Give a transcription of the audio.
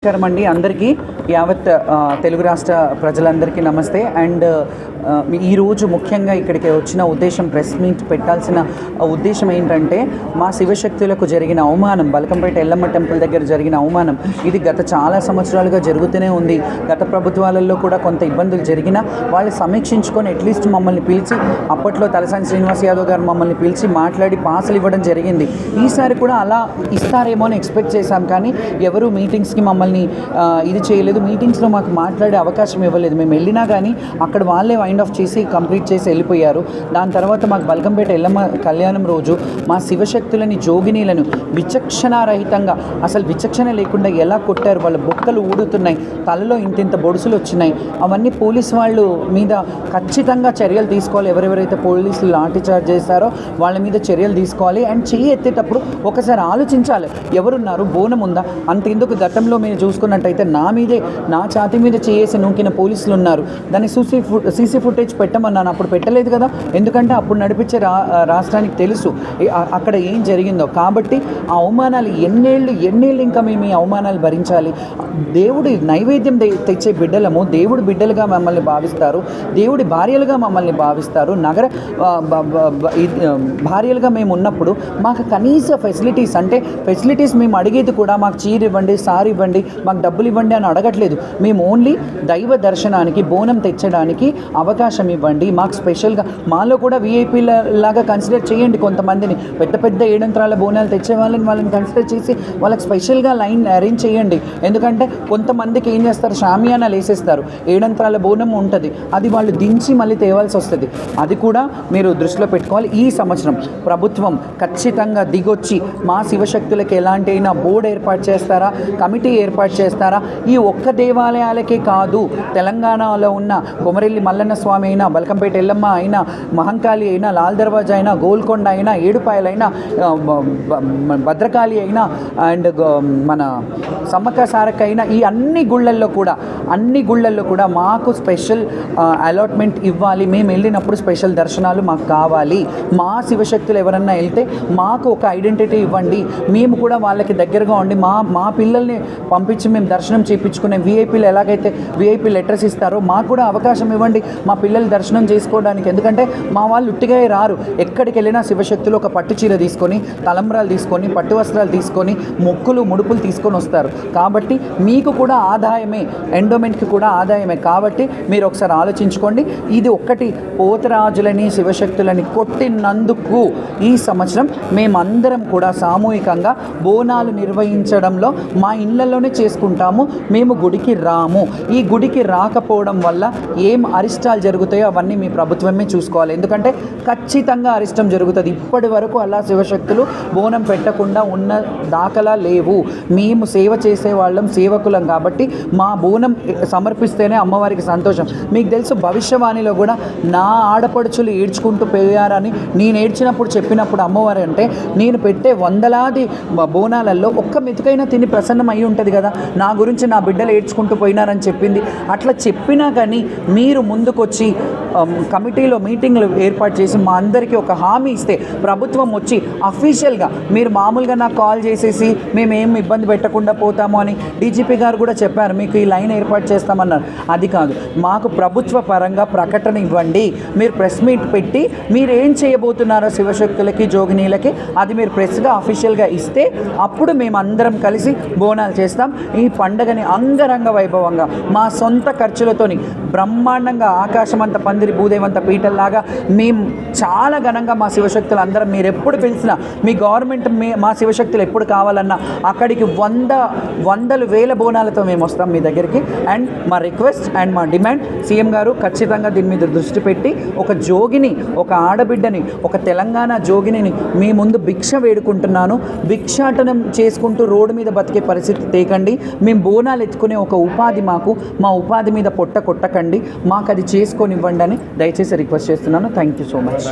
నమస్కారం అందరికీ యావత్ తెలుగు రాష్ట్ర ప్రజలందరికీ నమస్తే. అండ్ ఈరోజు ముఖ్యంగా ఇక్కడికి వచ్చిన ఉద్దేశం, ప్రెస్ మీట్ పెట్టాల్సిన ఉద్దేశం ఏంటంటే, మా శివశక్తులకు జరిగిన అవమానం, బలకంపేట ఎల్లమ్మ టెంపుల్ దగ్గర జరిగిన అవమానం ఇది గత చాలా సంవత్సరాలుగా జరుగుతూనే ఉంది. గత ప్రభుత్వాలలో కూడా కొంత ఇబ్బందులు జరిగినా వాళ్ళు సమీక్షించుకొని అట్లీస్ట్ మమ్మల్ని పిలిచి, అప్పట్లో తలసాని శ్రీనివాస్ యాదవ్ గారు మమ్మల్ని పిలిచి మాట్లాడి పాసులు ఇవ్వడం జరిగింది. ఈసారి కూడా అలా ఇస్తారేమో అని ఎక్స్పెక్ట్ చేశాం, కానీ ఎవరు మీటింగ్స్కి మమ్మల్ని ఇది చేయలేదు. మీటింగ్స్లో మాకు మాట్లాడే అవకాశం ఇవ్వలేదు. మేము వెళ్ళినా కానీ అక్కడ వాళ్ళే వైండ్ ఆఫ్ చేసి కంప్లీట్ చేసి వెళ్ళిపోయారు. దాని తర్వాత మాకు బల్కంపేట ఎల్లమ్మ కళ్యాణం రోజు మా శివశక్తులని, జోగినీలను విచక్షణారహితంగా, అసలు విచక్షణ లేకుండా ఎలా కొట్టారు. వాళ్ళ బొక్కలు ఊడుతున్నాయి, తలలో ఇంతింత బొడుసులు వచ్చినాయి. అవన్నీ పోలీసు వాళ్ళు మీద ఖచ్చితంగా చర్యలు తీసుకోవాలి. ఎవరెవరైతే పోలీసులు లాఠీ చార్జ్ చేస్తారో వాళ్ళ మీద చర్యలు తీసుకోవాలి. అండ్ చెయ్యి ఎత్తేటప్పుడు ఒకసారి ఆలోచించాలి, ఎవరున్నారు, బోనం ఉందా. అంతెందుకు, గతంలో మీరు చూసుకున్నట్టయితే నా ఛాతీ మీద చేసి నూకిన పోలీసులు ఉన్నారు. దాన్ని సీసీ ఫుటేజ్ పెట్టమన్నాను, అప్పుడు పెట్టలేదు కదా. ఎందుకంటే అప్పుడు నడిపించే రాష్ట్రానికి తెలుసు అక్కడ ఏం జరిగిందో. కాబట్టి ఆ అవమానాలు ఎన్నేళ్ళు ఇంకా మేము ఈ అవమానాలు భరించాలి. దేవుడి నైవేద్యం తెచ్చే బిడ్డలము, దేవుడి బిడ్డలుగా మమ్మల్ని భావిస్తారు, దేవుడి భార్యలుగా మమ్మల్ని భావిస్తారు. నగర భార్యలుగా మేము ఉన్నప్పుడు మాకు కనీస ఫెసిలిటీస్, అంటే ఫెసిలిటీస్ మేము అడిగేది కూడా మాకు చీర ఇవ్వండి, సారీ ఇవ్వండి, మాకు డబ్బులు ఇవ్వండి అని అడగట్లేదు. మేము ఓన్లీ దైవ దర్శనానికి, బోనం తెచ్చడానికి అవకాశం ఇవ్వండి. మాకు స్పెషల్గా మాలో కూడా వీఐపీల లాగా కన్సిడర్ చేయండి. కొంతమందిని పెద్ద పెద్ద ఏడంత్రాల బోనాలు తెచ్చే వాళ్ళని కన్సిడర్ చేసి వాళ్ళకి స్పెషల్గా లైన్ అరేంజ్ చేయండి. ఎందుకంటే కొంతమందికి ఏం చేస్తారు, షామియానాలు వేసేస్తారు, ఏడంత్రాల బోనం ఉంటుంది, అది వాళ్ళు దించి మళ్ళీ తేవాల్సి వస్తుంది. అది కూడా మీరు దృష్టిలో పెట్టుకోవాలి. ఈ సంవత్సరం ప్రభుత్వం ఖచ్చితంగా దిగొచ్చి మా శివశక్తులకి ఎలాంటి అయినా బోర్డు ఏర్పాటు చేస్తారా, కమిటీ ఏర్పాటు చేస్తారా. ఈ ఒక్క దేవాలయాలకే కాదు, తెలంగాణలో ఉన్న కొమరెల్లి మల్లన్న స్వామి అయినా, బల్కంపేట ఎల్లమ్మ అయినా, మహంకాళి అయినా, లాల్ దర్వాజా అయినా, గోల్కొండ అయినా, ఏడుపాయలైనా, భద్రకాళి అయినా, అండ్ మన సమ్మక్క సారక్క అయినా, ఈ అన్ని గుళ్ళల్లో కూడా మాకు స్పెషల్ అలాట్మెంట్ ఇవ్వాలి. మేము వెళ్ళినప్పుడు స్పెషల్ దర్శనాలు మాకు కావాలి. మా శివశక్తులు ఎవరన్నా వెళ్తే మాకు ఒక ఐడెంటిటీ ఇవ్వండి. మేము కూడా వాళ్ళకి దగ్గరగా ఉండి మా పిల్లల్ని పంపించి మేము దర్శనం చేయించుకునే వీఐపీలు ఎలాగైతే వీఐపీ లెటర్స్ ఇస్తారో మాకు కూడా అవకాశం ఇవ్వండి, మా పిల్లలు దర్శనం చేసుకోవడానికి. ఎందుకంటే మా వాళ్ళు ఉట్టిగా రారు. ఎక్కడికి వెళ్ళినా శివశక్తులు ఒక పట్టు చీర తీసుకొని, తలంబ్రాలు తీసుకొని, పట్టు వస్త్రాలు తీసుకొని, మొక్కులు ముడుపులు తీసుకొని వస్తారు. కాబట్టి మీకు కూడా ఆదాయమే, ఎండోమెంట్కి కూడా ఆదాయమే. కాబట్టి మీరు ఒకసారి ఆలోచించుకోండి. ఇది ఒక్కటి, పోతరాజులని శివశక్తులని కొట్టినందుకు ఈ సంవత్సరం మేమందరం కూడా సామూహికంగా బోనాలు నిర్వహించడంలో మా ఇళ్లలోనే చేసుకుంటాము. మేము గుడికి రాము. ఈ గుడికి రాకపోవడం వల్ల ఏం అరిష్టాలు జరుగుతాయో అవన్నీ మీ ప్రభుత్వమే చూసుకోవాలి. ఎందుకంటే ఖచ్చితంగా అరిష్టం జరుగుతుంది. ఇప్పటి వరకు అలా శివశక్తులు బోనం పెట్టకుండా ఉన్న దాఖలా లేవు. మేము సేవ చేసేవాళ్ళం, సేవకులం. కాబట్టి మా బోనం సమర్పిస్తేనే అమ్మవారికి సంతోషం. మీకు తెలుసు, భవిష్యవాణిలో కూడా నా ఆడపడుచులు ఏడ్చుకుంటూ పోయారని నేను ఏడ్చినప్పుడు చెప్పినప్పుడు అమ్మవారు అంటే, నేను పెట్టే వందలాది బోనాలలో ఒక్క మెతుకైనా తిని ప్రసన్నం అయి ఉంటుంది కదా, నా గురించి నా బిడ్డలు ఏడ్చుకుంటూ పోయినారని చెప్పింది. అట్లా చెప్పినా కానీ మీరు ముందుకొచ్చి కమిటీలో మీటింగ్లు ఏర్పాటు చేసి మా అందరికీ ఒక హామీ ఇస్తే, ప్రభుత్వం వచ్చి అఫీషియల్గా, మీరు మామూలుగా నాకు కాల్ చేసేసి మేమేం ఇబ్బంది పెట్టకుండా పోతాము అని డీజీపీ గారు కూడా చెప్పారు, మీకు ఈ లైన్ ఏర్పాటు చేస్తామన్నారు. అది కాదు, మాకు ప్రభుత్వ పరంగా ప్రకటన ఇవ్వండి. మీరు ప్రెస్ మీట్ పెట్టి మీరు ఏం చేయబోతున్నారో శివశక్తులకి, జోగినీలకి, అది మీరు ప్రెస్గా అఫీషియల్గా ఇస్తే అప్పుడు మేము అందరం కలిసి బోనాలు చేస్తాం. ఈ పండగని అంగరంగ వైభవంగా మా సొంత ఖర్చులతోని బ్రహ్మాండంగా, ఆకాశమంత పందిరి భూదేవంత పీటల్లాగా మేము చాలా ఘనంగా మా శివశక్తులు అందరం, మీరు ఎప్పుడు పిలిచినా, మీ గవర్నమెంట్ మా శివశక్తులు ఎప్పుడు కావాలన్నా అక్కడికి వందలు వేల బోనాలతో మేము వస్తాం మీ దగ్గరికి. అండ్ మా రిక్వెస్ట్ అండ్ మా డిమాండ్, సీఎం గారు ఖచ్చితంగా దీని మీద దృష్టి పెట్టి ఒక జోగిని, ఒక ఆడబిడ్డని, ఒక తెలంగాణ జోగిని మీ ముందు భిక్ష వేడుకుంటున్నాను. భిక్షాటనం చేసుకుంటూ రోడ్డు మీద బతికే పరిస్థితి తేకండి. మేము బోనాలు ఎత్తుకునే ఒక ఉపాధి మాకు, మా ఉపాధి మీద పొట్ట కొట్టకండి, మాకు అది చేసుకొనివ్వండి అని దయచేసి రిక్వెస్ట్ చేస్తున్నాను. Thank you so much.